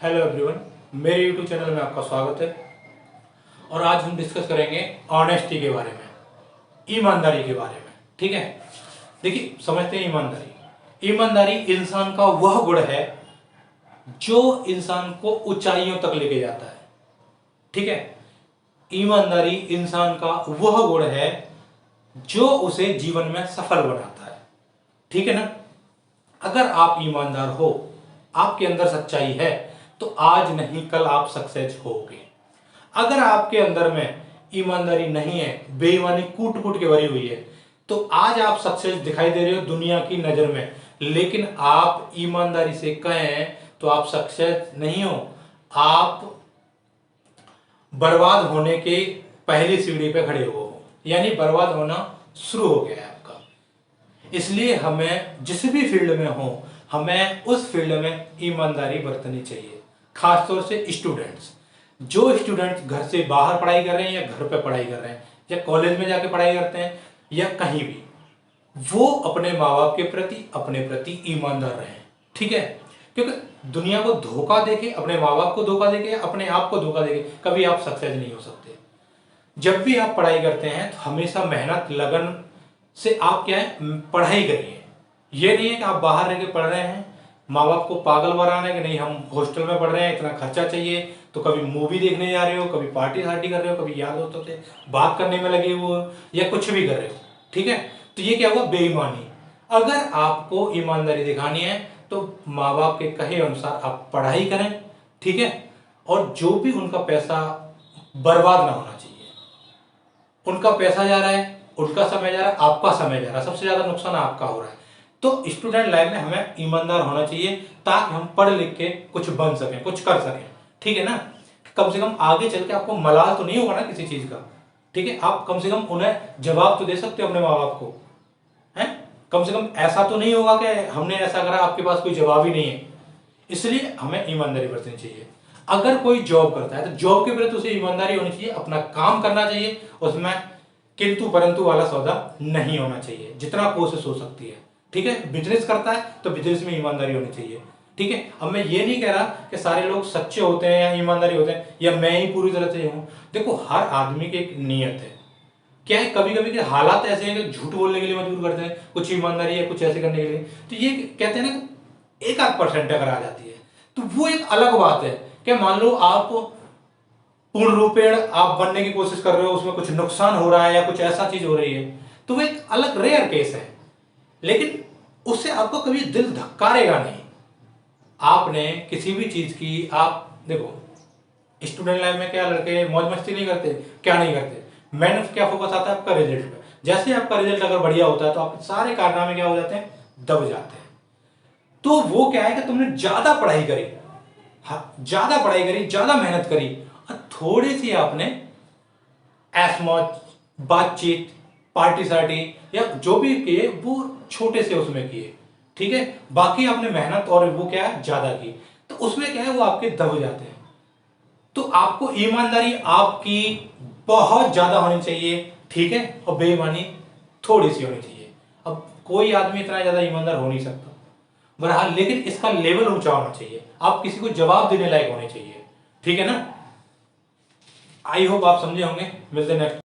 Hello everyone, मेरे YouTube channel में आपका स्वागत है। और आज हम डिस्कस करेंगे ऑनेस्टी के बारे में, ईमानदारी के बारे में। ठीक है, देखिए समझते हैं ईमानदारी। ईमानदारी इंसान का वह गुण है जो इंसान को ऊंचाइयों तक लेके जाता है। ठीक है, ईमानदारी इंसान का वह गुण है जो उसे जीवन में सफल बनाता है। ठीक है ना। अगर आप ईमानदार हो, आपके अंदर सच्चाई है, तो आज नहीं कल आप सक्सेस होगे। अगर आपके अंदर में ईमानदारी नहीं है, बेईमानी कूट कूट के भरी हुई है, तो आज आप सक्सेस दिखाई दे रहे हो दुनिया की नजर में, लेकिन आप ईमानदारी से कहें तो आप सक्सेस नहीं हो। आप बर्बाद होने के पहली सीढ़ी पे खड़े हो, यानी बर्बाद होना शुरू हो गया है आपका। इसलिए हमें जिस भी फील्ड में हो, हमें उस फील्ड में ईमानदारी बरतनी चाहिए। खासतौर से स्टूडेंट्स, जो स्टूडेंट्स घर से बाहर पढ़ाई कर रहे हैं या घर पे पढ़ाई कर रहे हैं या कॉलेज में जाके पढ़ाई करते हैं या कहीं भी, वो अपने माँ बाप के प्रति, अपने प्रति ईमानदार रहें। ठीक है, क्योंकि दुनिया को धोखा देके, अपने माँ बाप को धोखा देके या अपने आप को धोखा देके कभी आप सक्सेस नहीं हो सकते। जब भी आप पढ़ाई करते हैं तो हमेशा मेहनत लगन से आप क्या है, पढ़ाई करिए। ये नहीं है कि आप बाहर रह के पढ़ रहे हैं, माँ बाप को पागल बनाना है कि नहीं हम हॉस्टल में पढ़ रहे हैं, इतना खर्चा चाहिए, तो कभी मूवी देखने जा रहे हो, कभी पार्टी शार्टी कर रहे हो, कभी यार दोस्तों से बात करने में लगे हुए हो या कुछ भी कर रहे हो। ठीक है, तो ये क्या हुआ, बेईमानी। अगर आपको ईमानदारी दिखानी है तो माँ बाप के कहे अनुसार आप पढ़ाई करें। ठीक है, और जो भी उनका पैसा बर्बाद ना होना चाहिए। उनका पैसा जा रहा है, उनका समय जा रहा है, आपका समय जा रहा है, सबसे ज्यादा नुकसान आपका हो रहा है। तो स्टूडेंट लाइफ में हमें ईमानदार होना चाहिए ताकि हम पढ़ लिख के कुछ बन सकें, कुछ कर सकें। ठीक है ना, कम से कम आगे चल के आपको मलाल तो नहीं होगा ना किसी चीज का। ठीक है, आप कम से कम उन्हें जवाब तो दे सकते हो अपने माँ बाप को, है। कम से कम ऐसा तो नहीं होगा कि हमने ऐसा करा, आपके पास कोई जवाब ही नहीं है। इसलिए हमें ईमानदारी बरतनी चाहिए। अगर कोई जॉब करता है तो जॉब के प्रति उसे ईमानदारी होनी चाहिए, अपना काम करना चाहिए, उसमें किंतु परंतु वाला सौदा नहीं होना चाहिए, जितना कोशिश हो सकती है। ठीक है, बिजनेस करता है तो बिजनेस में ईमानदारी होनी चाहिए। ठीक है, अब मैं ये नहीं कह रहा कि सारे लोग सच्चे होते हैं या ईमानदारी होते हैं या मैं ही पूरी तरह से हूं। देखो, हर आदमी की एक नियत है। क्या है, कभी कभी के हालात ऐसे हैं कि झूठ बोलने के लिए मजबूर करते हैं, कुछ ईमानदारी या कुछ ऐसे करने के लिए। तो ये कहते हैं ना, एक आध परसेंट अगर आ जाती है तो वो एक अलग बात है। क्या मान लो आप पूर्ण रूपेण आप बनने की कोशिश कर रहे हो, उसमें कुछ नुकसान हो रहा है या कुछ ऐसा चीज हो रही है, तो वो एक अलग रेयर केस है, लेकिन उससे आपको कभी दिल धक्कारेगा नहीं। आपने किसी भी चीज की, आप देखो स्टूडेंट लाइफ में क्या लड़के मौज मस्ती नहीं करते, क्या नहीं करते, मैंने क्या फोकस आता है आपका रिजल्ट पे। जैसे आपका रिजल्ट अगर बढ़िया होता है तो आपके सारे कारनामे क्या हो जाते हैं, दब जाते हैं। तो वो क्या है कि तुमने ज्यादा पढ़ाई करी, हाँ, ज्यादा पढ़ाई करी, ज्यादा मेहनत करी, और थोड़ी सी आपने ऐश मौज, बातचीत, पार्टी सार्टी या जो भी किए वो छोटे से उसमें किए। ठीक है, बाकी आपने मेहनत और वो क्या है ज्यादा की, तो उसमें क्या है वो आपके दब जाते हैं। तो आपको ईमानदारी आपकी बहुत ज्यादा होनी चाहिए। ठीक है, और बेईमानी थोड़ी सी होनी चाहिए। अब कोई आदमी इतना ज्यादा ईमानदार हो नहीं सकता बहरहाल, लेकिन इसका लेवल ऊंचा होना चाहिए। आप किसी को जवाब देने लायक होने चाहिए। ठीक है ना। आई होप आप समझे होंगे। मिलते हैं नेक्स्ट।